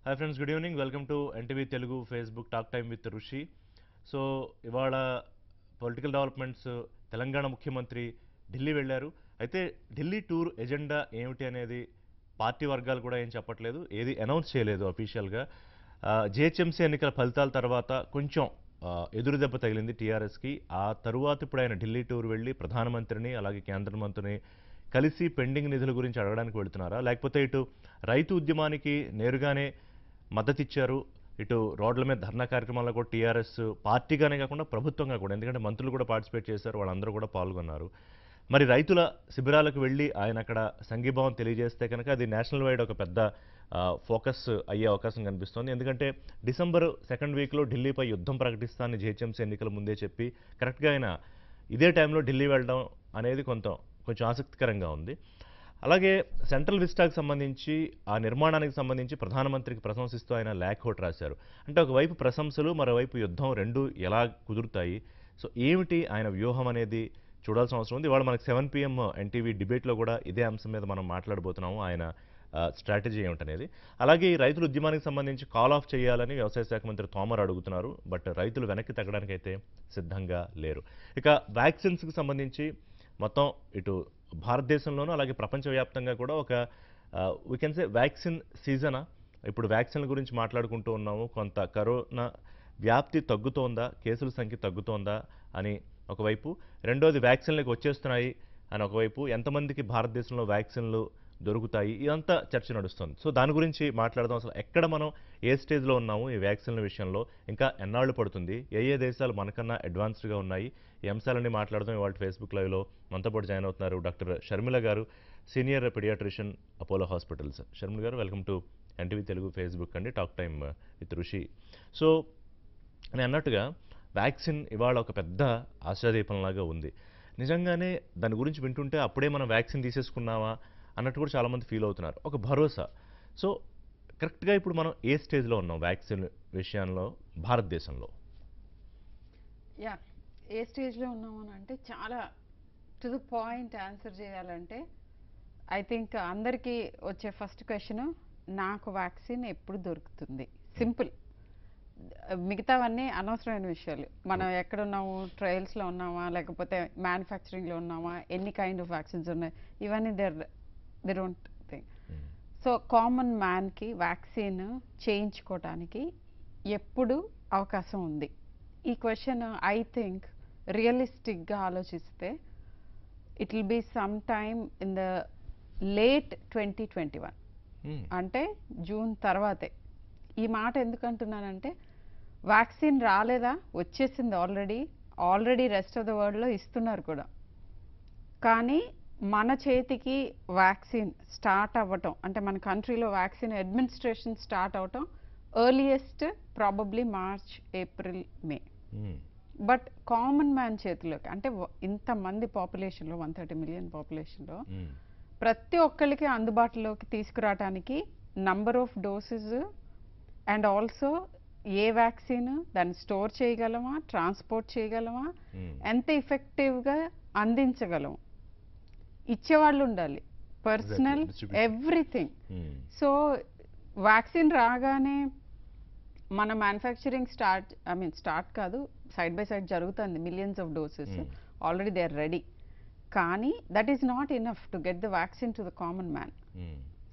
Hi friends, good evening. Welcome to NTV Telugu Facebook talk time with Rishi. So ఇవాళ political developments, Telangana ముఖ్యమంత్రి ఢిల్లీ వెళ్ళారు. అయితే Delhi tour agenda ఏమిటి అనేది పార్టీ వర్గాలు కూడా ఏం చెప్పట్లేదు, ఏది అనౌన్స్ చేయలేదు అఫీషియల్గా. జిహెచ్ఎంసీ ఎన్నికల ఫలితాల తర్వాత కొంచెం ఎదురు దెబ్బ తగిలింది టీఆర్ఎస్కి. ఆ తరువాత ఇప్పుడు ఆయన ఢిల్లీ టూర్ వెళ్ళి ప్రధానమంత్రిని అలాగే కేంద్ర మంత్రిని కలిసి పెండింగ్ నిధుల గురించి అడగడానికి వెళుతున్నారా, లేకపోతే ఇటు రైతు ఉద్యమానికి నేరుగానే మద్దతిచ్చారు, ఇటు రోడ్ల మీద ధర్నా కార్యక్రమాల్లో కూడా టీఆర్ఎస్ పార్టీగానే కాకుండా ప్రభుత్వంగా కూడా, ఎందుకంటే మంత్రులు కూడా పార్టిసిపేట్ చేశారు, వాళ్ళందరూ కూడా పాల్గొన్నారు. మరి రైతుల శిబిరాలకు వెళ్ళి ఆయన అక్కడ సంఘీభావం తెలియజేస్తే కనుక అది నేషనల్ వైడ్ ఒక పెద్ద ఫోకస్ అయ్యే అవకాశం కనిపిస్తోంది. ఎందుకంటే డిసెంబర్ సెకండ్ వీక్లో ఢిల్లీపై యుద్ధం ప్రకటిస్తానని జిహెచ్ఎంసీ ఎన్నికల ముందే చెప్పి కరెక్ట్గా ఆయన ఇదే టైంలో ఢిల్లీ వెళ్ళడం అనేది కొంచెం ఆసక్తికరంగా ఉంది. అలాగే సెంట్రల్ విస్టాకు సంబంధించి ఆ నిర్మాణానికి సంబంధించి ప్రధానమంత్రికి ప్రశంసిస్తూ ఆయన లేఖ ఒకటి రాశారు. అంటే ఒకవైపు ప్రశంసలు, మరోవైపు యుద్ధం రెండు ఎలా కుదురుతాయి? సో ఏమిటి ఆయన వ్యూహం అనేది చూడాల్సిన అవసరం ఉంది. ఇవాళ మనకి 7 PM ఎన్టీవీ డిబేట్లో కూడా ఇదే అంశం మీద మనం మాట్లాడబోతున్నాము, ఆయన స్ట్రాటజీ ఏమిటనేది. అలాగే ఈ రైతుల ఉద్యమానికి సంబంధించి కాల్ ఆఫ్ చేయాలని వ్యవసాయ శాఖ మంత్రి తోమర్ అడుగుతున్నారు. బట్ రైతులు వెనక్కి తగ్గడానికైతే సిద్ధంగా లేరు. ఇక వ్యాక్సిన్స్కి సంబంధించి మొత్తం ఇటు భారతదేశంలోనూ అలాగే ప్రపంచవ్యాప్తంగా కూడా ఒక వీ కెన్ సే వ్యాక్సిన్ సీజనా. ఇప్పుడు వ్యాక్సిన్ల గురించి మాట్లాడుకుంటూ ఉన్నాము. కొంత కరోనా వ్యాప్తి తగ్గుతోందా, కేసుల సంఖ్య తగ్గుతోందా అని ఒకవైపు, రెండోది వ్యాక్సిన్లకు వచ్చేస్తున్నాయి అని ఒకవైపు, ఎంతమందికి భారతదేశంలో వ్యాక్సిన్లు దొరుకుతాయి, ఇదంతా చర్చ నడుస్తుంది. సో దాని గురించి మాట్లాడదాం. అసలు ఎక్కడ మనం ఏ స్టేజ్లో ఉన్నాము ఈ వ్యాక్సిన్ల విషయంలో, ఇంకా ఎన్నాళ్ళు పడుతుంది, ఏ దేశాలు మనకన్నా అడ్వాన్స్డ్గా ఉన్నాయి, ఈ అంశాలన్నీ మాట్లాడదాం. ఇవాళ ఫేస్బుక్ లైవ్లో మనతో పాటు జాయిన్ అవుతున్నారు డాక్టర్ షర్మిల గారు, senior paediatrician, Apollo hospitals. Sharmila గారు, welcome to NTV Telugu Facebook అండి, talk time with Rishi. So నేను అన్నట్టుగా వ్యాక్సిన్ ఇవాళ ఒక పెద్ద ఆశాదీపంలాగా ఉంది. నిజంగానే దాని గురించి వింటుంటే అప్పుడే మనం వ్యాక్సిన్ తీసేసుకున్నామా అన్నట్టు కూడా చాలామంది ఫీల్ అవుతున్నారు, ఒక భరోసా. సో కరెక్ట్గా ఇప్పుడు మనం ఏ స్టేజ్లో ఉన్నాం వ్యాక్సిన్ విషయంలో భారతదేశంలో? యా ఏ స్టేజ్లో ఉన్నామని అంటే, చాలా టు ద పాయింట్ ఆన్సర్ చేయాలంటే, ఐ థింక్ అందరికీ వచ్చే ఫస్ట్ క్వశ్చన్, నాకు వ్యాక్సిన్ ఎప్పుడు దొరుకుతుంది? సింపుల్. మిగతావన్నీ అనవసరమైన విషయాలు. మనం ఎక్కడున్నాము, ట్రయల్స్లో ఉన్నామా, లేకపోతే మ్యానుఫ్యాక్చరింగ్లో ఉన్నామా, ఎన్ని కైండ్ ఆఫ్ వ్యాక్సిన్స్ ఉన్నాయి, ఇవన్నీ they don't think. So common మ్యాన్కి వ్యాక్సిన్ చేయించుకోవటానికి ఎప్పుడు అవకాశం ఉంది? ఈ క్వశ్చన్ ఐ థింక్ రియలిస్టిక్గా ఆలోచిస్తే it will be some time in the late 2021, అంటే జూన్ తర్వాతే. ఈ మాట ఎందుకు అంటున్నానంటే, వ్యాక్సిన్ రాలేదా, వచ్చేసింది ఆల్రెడీ రెస్ట్ ఆఫ్ ద వరల్డ్లో ఇస్తున్నారు కూడా. కానీ మన చేతికి వ్యాక్సిన్ స్టార్ట్ అవ్వటం, అంటే మన కంట్రీలో వ్యాక్సిన్ అడ్మినిస్ట్రేషన్ స్టార్ట్ అవటం earliest probably March, April, May. But common man చేతిలోకి, అంటే ఇంతమంది పాపులేషన్లో, 130 మిలియన్ పాపులేషన్లో ప్రతి ఒక్కరికి అందుబాటులోకి తీసుకురావటానికి number of doses and also ఏ వ్యాక్సిన్ దాన్ని స్టోర్ చేయగలమా, ట్రాన్స్పోర్ట్ చేయగలమా, ఎంత ఎఫెక్టివ్గా అందించగలము, ఇచ్చేవాళ్ళు ఉండాలి, పర్సనల్ ఎవ్రీథింగ్. సో వ్యాక్సిన్ రాగానే మన మ్యానుఫ్యాక్చరింగ్ స్టార్ట్ కాదు, సైడ్ బై సైడ్ జరుగుతుంది. Millions of doses already they are ready. కానీ that is not enough to get the vaccine to the common man.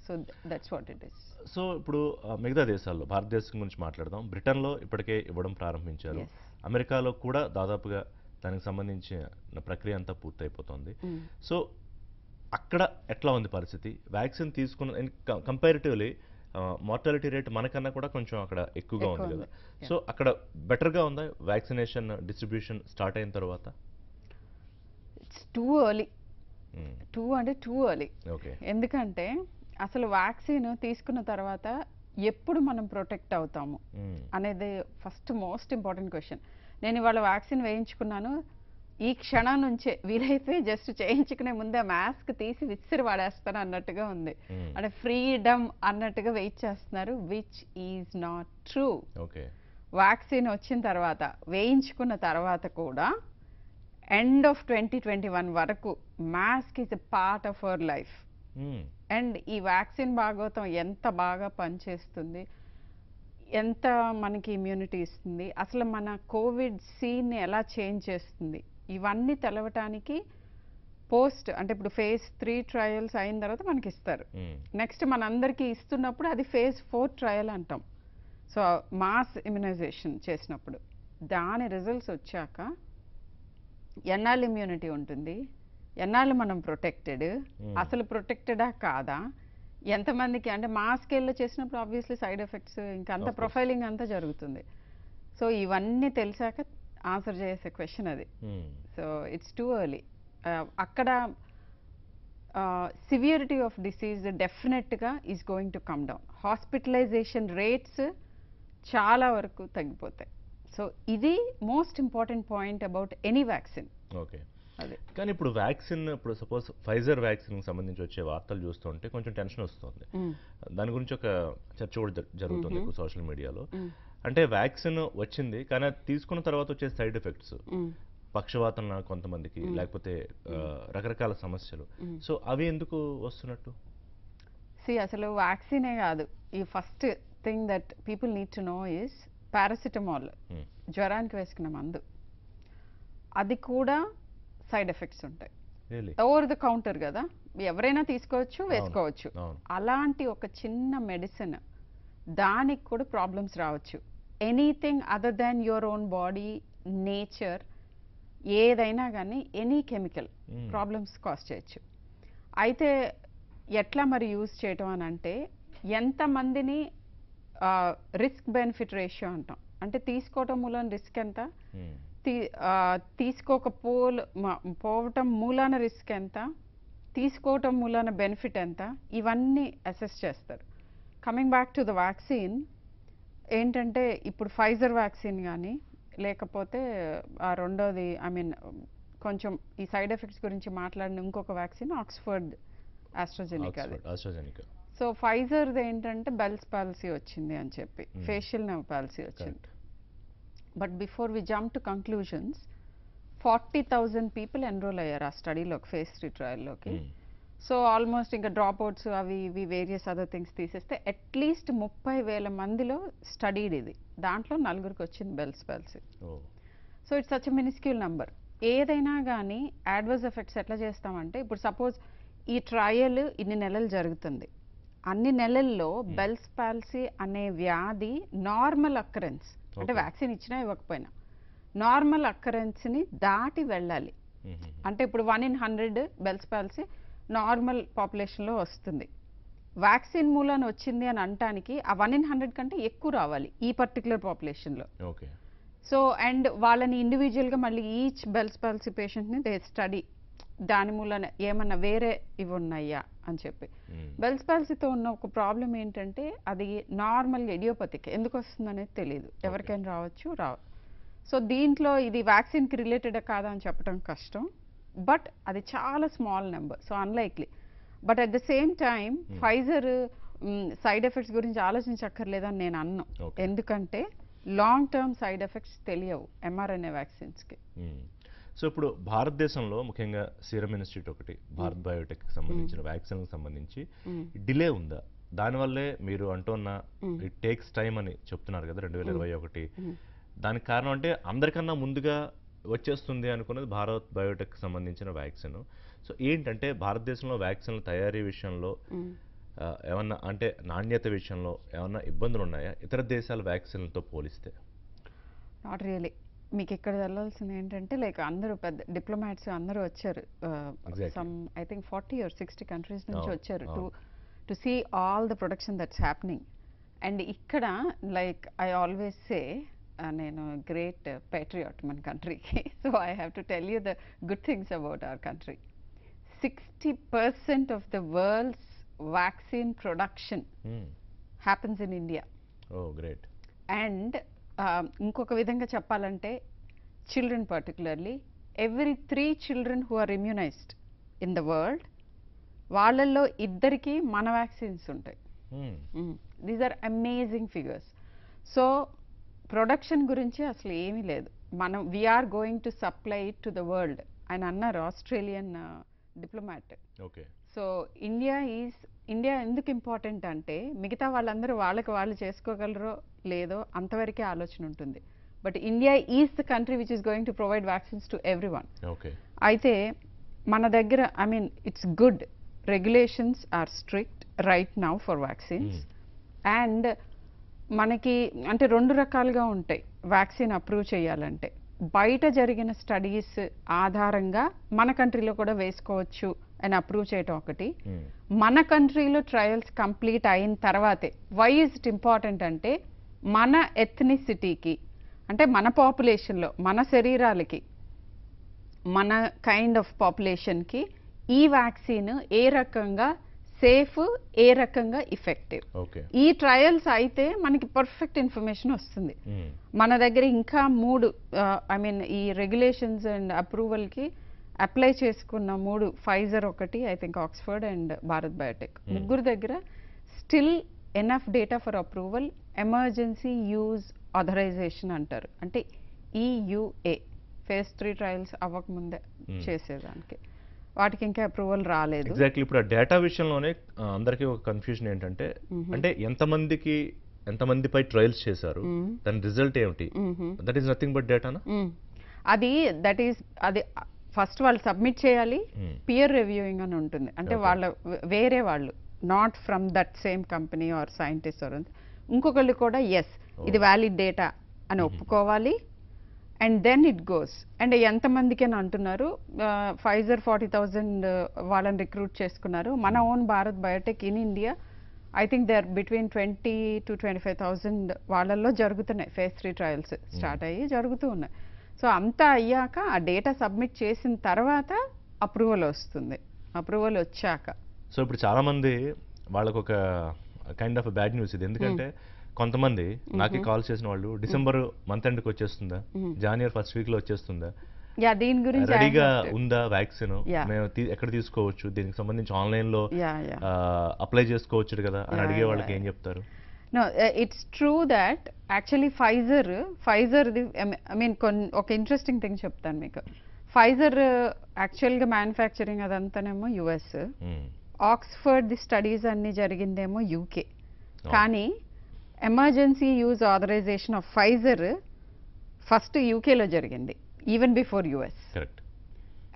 So that's what it is. So ఇప్పుడు మిగతా దేశాల్లో, భారతదేశం గురించి మాట్లాడదాం. బ్రిటన్లో ఇప్పటికే ఇవ్వడం ప్రారంభించారు. అమెరికాలో కూడా దాదాపుగా దానికి సంబంధించిన ప్రక్రియ అంతా పూర్తయిపోతుంది. సో అక్కడ ఎట్లా ఉంది పరిస్థితి? వ్యాక్సిన్ తీసుకున్న కంపారిటివ్లీ మార్టాలిటీ రేట్ మనకన్నా కూడా కొంచెం అక్కడ ఎక్కువగా ఉంది కదా. సో అక్కడ బెటర్గా ఉందా వ్యాక్సినేషన్ డిస్ట్రిబ్యూషన్ స్టార్ట్ అయిన తర్వాత? It's too early. Too early. Okay. ఎందుకంటే అసలు వ్యాక్సిన్ తీసుకున్న తర్వాత ఎప్పుడు మనం ప్రొటెక్ట్ అవుతాము అనేది ఫస్ట్ మోస్ట్ ఇంపార్టెంట్ క్వశ్చన్. నేను ఇవాళ వ్యాక్సిన్ వేయించుకున్నాను, ఈ క్షణం నుంచే వీలైతే జస్ట్ చేయించుకునే ముందే మాస్క్ తీసి విసిరి వాడేస్తాను అన్నట్టుగా ఉంది. అంటే ఫ్రీడమ్ అన్నట్టుగా వెయిట్ చేస్తున్నారు, which is not true. Vaccine వచ్చిన తర్వాత, వేయించుకున్న తర్వాత కూడా ఎండ్ ఆఫ్ 2021 వరకు mask is a part of our life. And ఈ వ్యాక్సిన్ భాగవతం ఎంత బాగా పనిచేస్తుంది, ఎంత మనకి ఇమ్యూనిటీ ఇస్తుంది, అసలు మన కోవిడ్ సీన్ని ఎలా చేంజ్ చేస్తుంది, ఇవన్నీ తెలవటానికి పోస్ట్ అంటే ఇప్పుడు phase 3 ట్రయల్స్ అయిన తర్వాత మనకి ఇస్తారు. నెక్స్ట్ మనందరికీ ఇస్తున్నప్పుడు అది phase 4 ట్రయల్ అంటాం. సో మాస్ ఇమ్యునైజేషన్ చేసినప్పుడు దాని రిజల్ట్స్ వచ్చాక ఎన్నాళ్ళు ఇమ్యూనిటీ ఉంటుంది, ఎన్నాళ్ళు మనం ప్రొటెక్టెడ్, అసలు ప్రొటెక్టెడా కాదా, ఎంతమందికి అంటే మా స్కేల్లో చేసినప్పుడు ఆబ్వియస్లీ సైడ్ ఎఫెక్ట్స్ ఇంకా అంత ప్రొఫైలింగ్ అంతా జరుగుతుంది. సో ఇవన్నీ తెలిసాక ఆన్సర్ చేసే క్వశ్చన్ అది. So it's too early. అక్కడ సివియరిటీ ఆఫ్ డిసీజ్ డెఫినెట్గా is going to come down. Hospitalisation rates చాలా వరకు తగ్గిపోతాయి. సో ఇది most important point about any vaccine. Okay, అదే. కానీ ఇప్పుడు వ్యాక్సిన్, ఇప్పుడు సపోజ్ ఫైజర్ వ్యాక్సిన్కి సంబంధించి వచ్చే వార్తలు చూస్తుంటే కొంచెం టెన్షన్ వస్తుంది. దాని గురించి ఒక చర్చ కూడా జరుగుతుంది ఇప్పుడు సోషల్ మీడియాలో. అంటే వ్యాక్సిన్ వచ్చింది కానీ అది తీసుకున్న తర్వాత వచ్చే సైడ్ ఎఫెక్ట్స్, పక్షవాతం కొంతమందికి, లేకపోతే రకరకాల సమస్యలు. సో అవి ఎందుకు వస్తున్నట్టు? అసలు వ్యాక్సినే కాదు, ఈ first thing that people need to know is paracetamol, జ్వరానికి వేసుకున్న మందు, అది కూడా సైడ్ ఎఫెక్ట్స్ ఉంటాయి. ఓవర్ ద కౌంటర్ కదా, ఎవరైనా తీసుకోవచ్చు, వేసుకోవచ్చు. అలాంటి ఒక చిన్న మెడిసిన్, దానికి కూడా ప్రాబ్లమ్స్ రావచ్చు. Anything other than your own body, nature, ఏదైనా కానీ ఎనీ కెమికల్ ప్రాబ్లమ్స్ కాజ్ చేయొచ్చు. అయితే ఎట్లా మరి యూజ్ చేయటం అని అంటే, ఎంతమందిని రిస్క్ బెనిఫిట్ రేషియో అంటాం. అంటే తీసుకోవటం మూలన రిస్క్ ఎంత, తీసుకోకపోవటం మూలాన రిస్క్ ఎంత, తీసుకోవటం మూలాన బెనిఫిట్ ఎంత, ఇవన్నీ అసెస్ చేస్తారు. Coming back to the vaccine ఏంటంటే, ఇప్పుడు ఫైజర్ వ్యాక్సిన్ కానీ లేకపోతే రెండోది కొంచెం ఈ సైడ్ ఎఫెక్ట్స్ గురించి మాట్లాడిన ఇంకొక వ్యాక్సిన్ ఆక్స్ఫర్డ్ ఆస్ట్రాజెనికా. సో ఫైజర్ది ఏంటంటే బెల్స్ పాలసీ వచ్చింది అని చెప్పి, ఫేషియల్ నర్వ్ పాలసీ వచ్చింది. But before we jump to conclusions, 40,000 people enrol అయ్యారు ఆ స్టడీలోకి, phase 3 ట్రయల్లోకి. సో ఆల్మోస్ట్ ఇంకా డ్రాప్ అవుట్స్ అవి ఇవి వేరియస్ అదర్ థింగ్స్ తీసేస్తే అట్లీస్ట్ 30,000 మందిలో స్టడీడ్ ఇది. దాంట్లో 4 వచ్చింది Bell's palsy. So it's such a minuscule number. ఏదైనా కానీ అడ్వర్స్ ఎఫెక్ట్స్ ఎట్లా చేస్తామంటే, ఇప్పుడు సపోజ్ ఈ ట్రయల్ ఇన్ని నెలలు జరుగుతుంది, అన్ని నెలల్లో బెల్స్ పాలసీ అనే వ్యాధి నార్మల్ అక్కరెన్స్, అంటే వ్యాక్సిన్ ఇచ్చినా ఇవ్వకపోయినా నార్మల్ అక్కరెన్స్ని దాటి వెళ్ళాలి. అంటే ఇప్పుడు 1 in 100 బెల్స్ పాలసీ నార్మల్ పాపులేషన్లో వస్తుంది. వ్యాక్సిన్ మూలాన వచ్చింది అని అనటానికి ఆ 1 in 100 కంటే ఎక్కువ రావాలి ఈ పర్టికులర్ పాపులేషన్లో. సో అండ్ వాళ్ళని ఇండివిజువల్గా మళ్ళీ ఈచ్ బెల్స్ పాలసీ పేషెంట్ని దే స్టడీ, దాని మూలన ఏమన్నా వేరే ఇవి ఉన్నాయా అని చెప్పి. బెల్స్ పాలసీతో ఉన్న ఒక ప్రాబ్లం ఏంటంటే, అది నార్మల్గా ఇడియోపతిక్, ఎందుకు వస్తుందనేది తెలియదు, ఎవరికైనా రావచ్చు సో దీంట్లో ఇది వ్యాక్సిన్కి రిలేటెడ్ కాదా అని చెప్పడం కష్టం. బట్ అది చాలా small number, so unlikely. But at the same time Pfizer side effects గురించి ఆలోచించక్కర్లేదని నేను అన్నాను. ఎందుకంటే లాంగ్ టర్మ్ సైడ్ ఎఫెక్ట్స్ తెలియవు mRNA వ్యాక్సిన్స్కి. సో ఇప్పుడు భారతదేశంలో ముఖ్యంగా సీరం ఇన్స్టిట్యూట్ ఒకటి, భారత్ బయోటెక్ సంబంధించిన వ్యాక్సిన్కి సంబంధించి డిలే ఉందా? దానివల్లే మీరు అంటున్న ఇట్ టేక్స్ టైం అని చెప్తున్నారు కదా 2021. దానికి కారణం అంటే అందరికన్నా ముందుగా వచ్చేస్తుంది అనుకున్నది భారత్ బయోటెక్ సంబంధించిన వ్యాక్సిన్. సో ఏంటంటే భారతదేశంలో వ్యాక్సిన్ల తయారీ విషయంలో ఏమన్నా అంటే నాణ్యత విషయంలో ఏమన్నా ఇబ్బందులు ఉన్నాయా ఇతర దేశాల వ్యాక్సిన్లతో పోలిస్తే? Not really. మీకు ఇక్కడ వెళ్ళాల్సింది ఏంటంటే, లైక్ అందరూ పెద్ద డిప్లొమాట్స్ అందరూ వచ్చారు, some I think 40 or 60 countries నుంచి వచ్చారు to see all the production that's happening. And ఇక్కడ లైక్ ఐ ఆల్వేస్ సే, నేను గ్రేట్ పేట్రియాట్ మన కంట్రీకి, so I have to tell you the good things about our country. 60% of the world's vaccine production happens in India. Great. And ఇంకొక విధంగా చెప్పాలంటే, children particularly, every 3 children who are immunized in the world, వాళ్ళల్లో 2 మన vaccines ఉంటాయి. These are amazing figures. So production గురించి అసలు ఏమీ లేదు, మనం we are going to supply it to the world అని అన్నారు Australian diplomat. Okay. So India is India ఎందుకు ఇంపార్టెంట్ అంటే మిగతా వాళ్ళందరూ వాళ్ళకి వాళ్ళు చేసుకోగలరో లేదో అంతవరకే ఆలోచన ఉంటుంది. But India is the country which is going to provide vaccines to every one. Okay. అయితే మన దగ్గర I mean it's good, regulations are strict right now for vaccines. And మనకి అంటే 2 రకాలుగా ఉంటాయి వ్యాక్సిన్ అప్రూవ్ చేయాలంటే. బయట జరిగిన స్టడీస్ ఆధారంగా మన కంట్రీలో కూడా వేసుకోవచ్చు అని అప్రూవ్ చేయటం ఒకటి. మన కంట్రీలో ట్రయల్స్ కంప్లీట్ అయిన తర్వాతే. వై ఇస్ ఇట్ ఇంపార్టెంట్ అంటే మన ఎథ్నిసిటీకి, అంటే మన పాపులేషన్లో, మన శరీరాలకి, మన కైండ్ ఆఫ్ పాపులేషన్కి ఈ వ్యాక్సిన్ ఏ రకంగా సేఫ్, ఏ రకంగా ఇఫెక్టివ్, ఈ ట్రయల్స్ అయితే మనకి పర్ఫెక్ట్ ఇన్ఫర్మేషన్ వస్తుంది. మన దగ్గర ఇంకా 3 ఐ మీన్ ఈ రెగ్యులేషన్స్ అండ్ అప్రూవల్కి అప్లై చేసుకున్న 3, ఫైజర్ ఒకటి, I think Oxford and Bharat Biotech, ముగ్గురు దగ్గర still enough data for approval, emergency use authorisation అంటారు. అంటే EUA, phase 3 ట్రయల్స్ అవ్వకముందే చేసేదానికి. వాటికి ఇంకా అప్రూవల్ రాలేదు. ఎగ్జాక్ట్లీ. ఇప్పుడు ఆ డేటా విషయంలోనే అందరికీ ఒక కన్ఫ్యూజన్ ఏంటంటే, అంటే ఎంతమందిపై ట్రయల్స్ చేశారు, దాని రిజల్ట్ ఏమిటి? That is nothing but డేటానా? అది ఫస్ట్ వాళ్ళు సబ్మిట్ చేయాలి, పియర్ రివ్యూయింగ్ అని ఉంటుంది. అంటే వాళ్ళ వేరే వాళ్ళు, not from that same company or scientist or ఇంకొకళ్ళు కూడా ఎస్ ఇది వ్యాలిడ్ డేటా అని ఒప్పుకోవాలి. And then it goes. And ఎంతమందికి అని అంటున్నారు, ఫైజర్ 40,000 వాళ్ళని రిక్రూట్ చేసుకున్నారు. మన own Bharat Biotech in India I think they are between 20 to 25,000 వాళ్ళల్లో జరుగుతున్నాయి. phase 3 ట్రయల్స్ స్టార్ట్ అయ్యి జరుగుతూ ఉన్నాయి. సో అంతా అయ్యాక ఆ డేటా సబ్మిట్ చేసిన తర్వాత అప్రూవల్ వస్తుంది. అప్రూవల్ వచ్చాక సో ఇప్పుడు చాలామంది వాళ్ళకు ఒక కైండ్ ఆఫ్ బ్యాడ్ న్యూస్ ఇది. ఎందుకంటే కొంతమంది నాకు కాల్ చేసిన వాళ్ళు డిసెంబర్ మంత్ ఎండ్కి వచ్చేస్తుందా, జనవరి ఫస్ట్ వీక్లో వచ్చేస్తుందా, దీని గురించి రెడీగా ఉందా వ్యాక్సిన్, మేము ఎక్కడ తీసుకోవచ్చు, దీనికి సంబంధించి ఆన్లైన్లో అప్లై చేసుకోవచ్చు కదా అని అడిగే వాళ్ళకి ఏం చెప్తారు? No, it's true that actually Pfizer, I mean ఒక ఇంట్రెస్టింగ్ థింగ్ చెప్తాను మీకు. Pfizer యాక్చువల్గా మ్యానుఫ్యాక్చరింగ్ అదంతానేమో US, ఆక్స్ఫర్డ్ ది స్టడీస్ అన్ని జరిగిందేమో UK. కానీ emergency use authorisation of Pfizer first యూకేలో జరిగింది, even before US.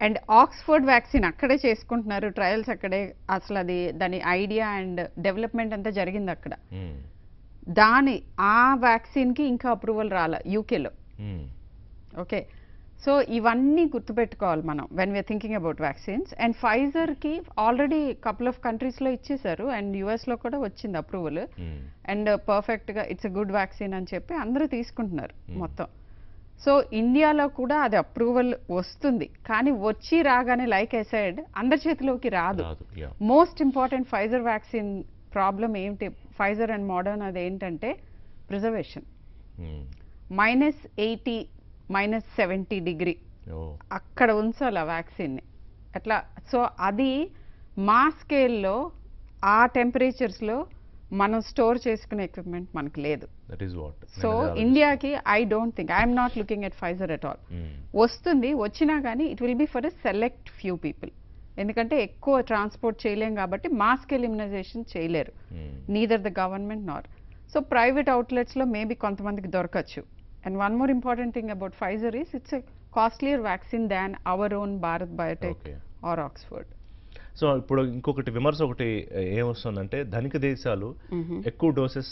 And Oxford vaccine అక్కడే చేసుకుంటున్నారు, ట్రయల్స్ అక్కడే. అసలు దాని ఐడియా అండ్ డెవలప్మెంట్ అంతా జరిగింది అక్కడ. ఆ వ్యాక్సిన్కి ఇంకా అప్రూవల్ రాలే యూకేలో. ఓకే, సో ఇవన్నీ గుర్తుపెట్టుకోవాలి మనం when we are thinking about vaccines. And ఫైజర్కి ఆల్రెడీ కపుల్ ఆఫ్ కంట్రీస్లో ఇచ్చేశారు అండ్ యుఎస్లో కూడా వచ్చింది అప్రూవల్. అండ్ పర్ఫెక్ట్గా ఇట్స్ ఎ గుడ్ వ్యాక్సిన్ అని చెప్పి అందరూ తీసుకుంటున్నారు మొత్తం. సో ఇండియాలో కూడా అది అప్రూవల్ వస్తుంది, కానీ వచ్చి రాగానే లైక్ ఐ సెడ్ అందరి చేతిలోకి రాదు. Most important Pfizer vaccine problem ఏంటి, ఫైజర్ అండ్ మోడర్న్, అది ఏంటంటే ప్రిజర్వేషన్. -80 -70 డిగ్రీ అక్కడ ఉంచాలి ఆ వ్యాక్సిన్ని అట్లా. సో అది మా స్కేల్లో ఆ టెంపరేచర్స్లో మనం స్టోర్ చేసుకునే ఎక్విప్మెంట్ మనకు లేదు. సో ఇండియాకి I don't think, I'm not looking at Pfizer at all. వస్తుంది, వచ్చినా కానీ it will be for a select few people. ఎందుకంటే ఎక్కువ ట్రాన్స్పోర్ట్ చేయలేం కాబట్టి మా స్కేల్ ఇమ్యునైజేషన్ చేయలేరు, neither the government nor. So private అవుట్లెట్స్లో మేబీ కొంతమందికి దొరకచ్చు. And one more important thing about Pfizer is it's a costlier vaccine than our own Bharat Biotech or Oxford. So ఇప్పుడు ఇంకొకటి విమర్శ ఒకటి ఏమొస్తుందంటే, ధనిక దేశాలు ఎక్కువ డోసెస్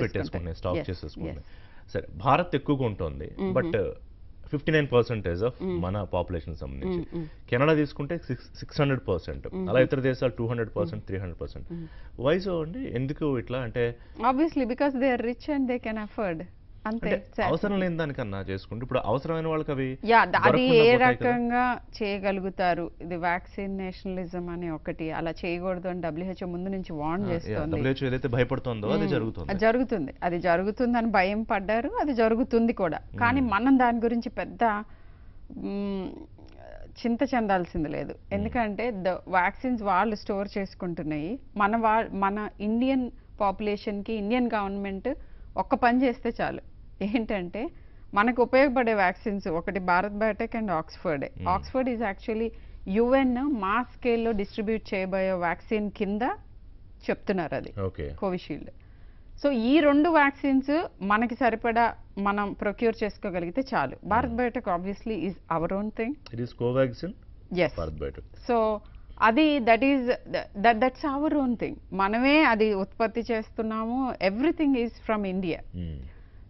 పెట్టేసుకుంటున్నాయి, స్టాక్ చేసేసుకుంటున్నాయి. సరే, భారత్ ఎక్కువగా ఉంటుంది, బట్ 59% ఆఫ్ మన పాపులేషన్ సంబంధించి. కెనడా తీసుకుంటే 600%, అలా ఇతర దేశాలు 200%, 300%. వై సో అండి, ఎందుకు ఇట్లా? అంటే obviously because they are rich and they can afford. అంతే, అవసరం లేని దానికన్నా చేసుకుంటే ఇప్పుడు అవసరమైన వాళ్ళకి అవి అది ఏ రకంగా చేయగలుగుతారు. ఇది వ్యాక్సిన్ నేషనలిజం అని ఒకటి, అలా చేయకూడదు అని WHO ముందు నుంచి వార్న్ చేస్తుంది. WHO ఏదైతే భయపడుతుందో అది జరుగుతుంది, అది జరుగుతుందని భయం పడ్డారు, అది జరుగుతుంది కూడా. కానీ మనం దాని గురించి పెద్ద చింత చెందాల్సింది లేదు. ఎందుకంటే వ్యాక్సిన్స్ వాళ్ళు స్టోర్ చేసుకుంటున్నాయి. మన ఇండియన్ పాపులేషన్కి ఇండియన్ గవర్నమెంట్ ఒక్క పని చేస్తే చాలు. ఏంటంటే మనకు ఉపయోగపడే వ్యాక్సిన్స్ ఒకటి భారత్ బయోటెక్ అండ్ ఆక్స్ఫర్డే. Oxford is actually UN mass స్కేల్లో డిస్ట్రిబ్యూట్ చేయబోయే వ్యాక్సిన్ కింద చెప్తున్నారు అది ఓకే కోవిషీల్డ్. సో ఈ 2 వ్యాక్సిన్స్ మనకి సరిపడా మనం ప్రొక్యూర్ చేసుకోగలిగితే చాలు. Bharat Biotech obviously is our own thing. It is Covaxin, yes. Bharat Biotech. So అది దట్స్ అవర్ ఓన్ థింగ్. మనమే అది ఉత్పత్తి చేస్తున్నాము. Everything is from India.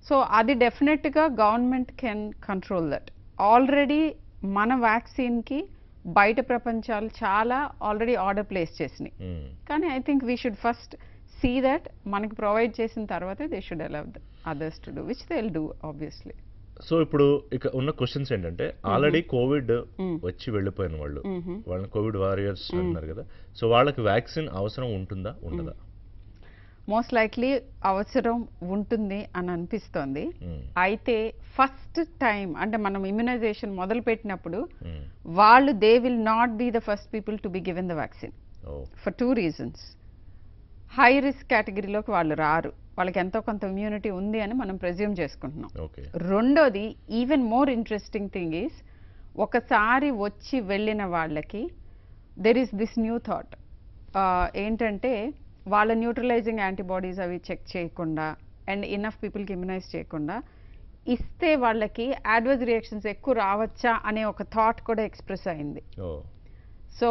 So అది డెఫినెట్గా government can control that. Already మన వ్యాక్సిన్కి బయట ప్రపంచాలు చాలా ఆల్రెడీ ఆర్డర్ ప్లేస్ చేసినాయి. కానీ I think we should first see that మనకి ప్రొవైడ్ చేసిన తర్వాత they should allow others to do, which they will do obviously. So ఇప్పుడు ఇక ఉన్న క్వశ్చన్స్ ఏంటంటే, ఆల్రెడీ కోవిడ్ వచ్చి వెళ్ళిపోయిన వాళ్ళు, వాళ్ళని కోవిడ్ వారియర్స్ అంటున్నారు కదా, సో వాళ్ళకి వ్యాక్సిన్ అవసరం ఉంటుందా ఉండదా? మోస్ట్ లైక్లీ అవసరం ఉంటుంది అని అనిపిస్తోంది. అయితే ఫస్ట్ టైం అంటే మనం ఇమ్యునైజేషన్ మొదలు పెట్టినప్పుడు వాళ్ళు they will not be the first people to be given the vaccine for 2 reasons. High risk కేటగిరీలోకి వాళ్ళు రారు. వాళ్ళకి ఎంతో కొంత ఇమ్యూనిటీ ఉంది అని మనం ప్రెజ్యూమ్ చేసుకుంటున్నాం. రెండోది, even more interesting thing is, ఒకసారి వచ్చి వెళ్ళిన వాళ్ళకి there is this new thought ఏంటంటే, వాళ్ళ న్యూట్రలైజింగ్ యాంటీబాడీస్ అవి చెక్ చేయకుండా అండ్ ఇనఫ్ పీపుల్కి ఇమ్యునైజ్ చేయకుండా ఇస్తే వాళ్ళకి అడ్వర్స్ రియాక్షన్స్ ఎక్కువ రావచ్చా అనే ఒక థాట్ కూడా ఎక్స్ప్రెస్ అయింది. సో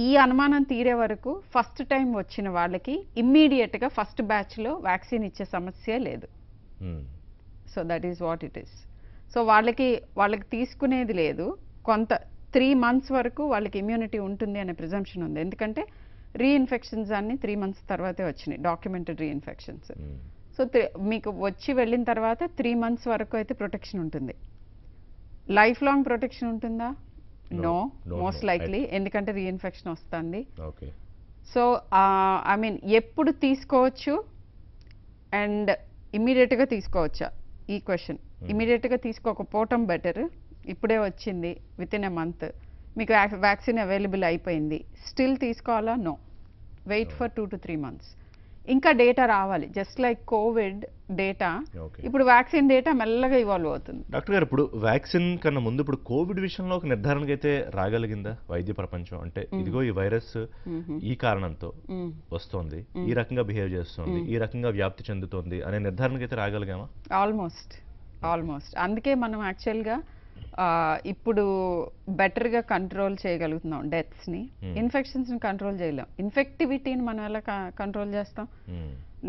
ఈ అనుమానం తీరే వరకు ఫస్ట్ టైం వచ్చిన వాళ్ళకి ఇమ్మీడియట్గా ఫస్ట్ బ్యాచ్లో వ్యాక్సిన్ ఇచ్చే సమస్య లేదు. So that is what it is. So వాళ్ళకి తీసుకునేది లేదు. కొంత 3 months వరకు వాళ్ళకి ఇమ్యూనిటీ ఉంటుంది అనే ప్రిజంప్షన్ ఉంది. ఎందుకంటే రీఇన్ఫెక్షన్స్ అన్ని 3 months తర్వాతే వచ్చినాయి, డాక్యుమెంటెడ్ రీఇన్ఫెక్షన్స్. సో మీకు వచ్చి వెళ్ళిన తర్వాత 3 months వరకు అయితే ప్రొటెక్షన్ ఉంటుంది. లైఫ్ లాంగ్ ప్రొటెక్షన్ ఉంటుందా? No, most likely. ఎందుకంటే రీఇన్ఫెక్షన్ వస్తుంది. సో ఐ మీన్ ఎప్పుడు తీసుకోవచ్చు అండ్ ఇమ్మీడియట్గా తీసుకోవచ్చా ఈ క్వశ్చన్. ఇమ్మీడియట్గా తీసుకోకపోవటం బెటర్. ఇప్పుడే వచ్చింది, విత్ ఇన్ ఎ మంత్ మీకు వ్యాక్సిన్ అవైలబుల్ అయిపోయింది, స్టిల్ తీసుకోవాలా? No, wait for 2 to 3 months. ఇంకా డేటా రావాలి. జస్ట్ లైక్ కోవిడ్ డేటా, ఇప్పుడు వ్యాక్సిన్ డేటా మెల్లగా ఇవాల్వ్ అవుతుంది. డాక్టర్ గారు, ఇప్పుడు వ్యాక్సిన్ కన్నా ముందు ఇప్పుడు కోవిడ్ విషయంలో ఒక నిర్ధారణకు అయితే రాగలిగిందా వైద్య ప్రపంచం? అంటే ఇదిగో ఈ వైరస్ ఈ కారణంతో వస్తోంది, ఈ రకంగా బిహేవ్ చేస్తుంది, ఈ రకంగా వ్యాప్తి చెందుతోంది అనే నిర్ధారణకు అయితే రాగలిగామా? ఆల్మోస్ట్. అందుకే మనం యాక్చువల్గా ఇప్పుడు బెటర్గా కంట్రోల్ చేయగలుగుతున్నాం డెత్స్ని. ఇన్ఫెక్షన్స్ని కంట్రోల్ చేయలేం. ఇన్ఫెక్టివిటీని మనం ఎలా కంట్రోల్ చేస్తాం?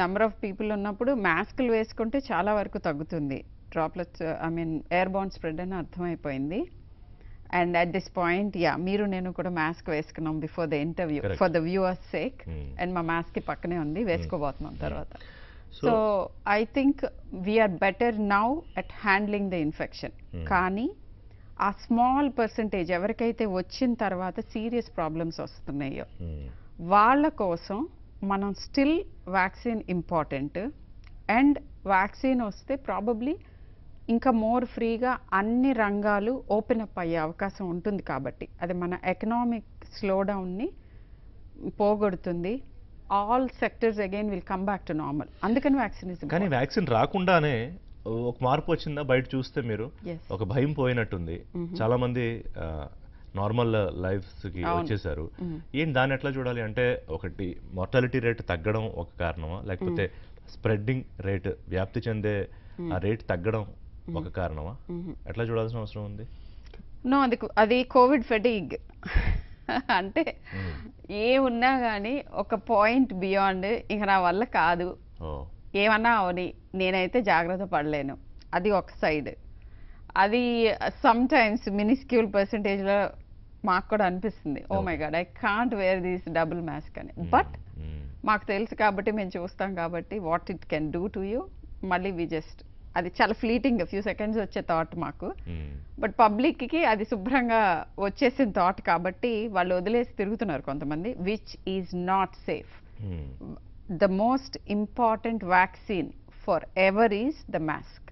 నెంబర్ ఆఫ్ పీపుల్ ఉన్నప్పుడు మాస్కులు వేసుకుంటే చాలా వరకు తగ్గుతుంది. Droplets I mean air bound spread అని అర్థమైపోయింది. అండ్ అట్ దిస్ పాయింట్ మీరు నేను కూడా మాస్క్ వేసుకున్నాం before the interview for the viewers sake. And మా మాస్క్ పక్కనే ఉంది, వేసుకోబోతున్నాం తర్వాత. So I think we're better now at handling the infection. కానీ ఆ స్మాల్ పర్సంటేజ్ ఎవరికైతే వచ్చిన తర్వాత సీరియస్ ప్రాబ్లమ్స్ వస్తున్నాయో వాళ్ళ కోసం మనం still vaccine important. And vaccine వస్తే ప్రాబబ్లీ ఇంకా మోర్ ఫ్రీగా అన్ని రంగాలు ఓపెన్ అప్ అయ్యే అవకాశం ఉంటుంది. కాబట్టి అది మన ఎకనామిక్ స్లోడౌన్ని పోగొడుతుంది. All sectors again will come back to normal. అందుకని వ్యాక్సిన్ ఇస్. కానీ వ్యాక్సిన్ రాకుండానే ఒక మార్పు వచ్చిందా? బయట చూస్తే మీరు ఒక భయం పోయినట్టుంది. చాలా మంది నార్మల్ లైఫ్స్ కి వచ్చేసారు. ఏంటి దాన్ని ఎట్లా చూడాలి? అంటే ఒకటి మార్టాలిటీ రేట్ తగ్గడం ఒక కారణమా, లేకపోతే స్ప్రెడ్డింగ్ రేట్, వ్యాప్తి చెందే ఆ రేట్ తగ్గడం ఒక కారణమా? ఎట్లా చూడాల్సిన అవసరం ఉంది? నో, అది కోవిడ్ ఫెటీగ్. అంటే ఏమున్నా కానీ ఒక పాయింట్ బియాండ్ ఇక నా వల్ల కాదు, ఏమన్నా అవని, నేనైతే జాగ్రత్త పడలేను, అది ఒక సైడ్. అది సమ్ టైమ్స్ మినిస్క్యూల్ పర్సంటేజ్లో మాకు కూడా అనిపిస్తుంది, oh my god I can't wear these double mask అని. బట్ మాకు తెలుసు కాబట్టి మేము చూస్తాం కాబట్టి what it can do to you. మళ్ళీ వి జస్ట్ అది చాలా ఫ్లీటింగ్ ఫ్యూ సెకండ్స్ వచ్చే థాట్ మాకు. బట్ పబ్లిక్కి అది శుభ్రంగా వచ్చేసిన థాట్ కాబట్టి వాళ్ళు వదిలేసి తిరుగుతున్నారు కొంతమంది, which is not safe. The most important vaccine for ever is the mask.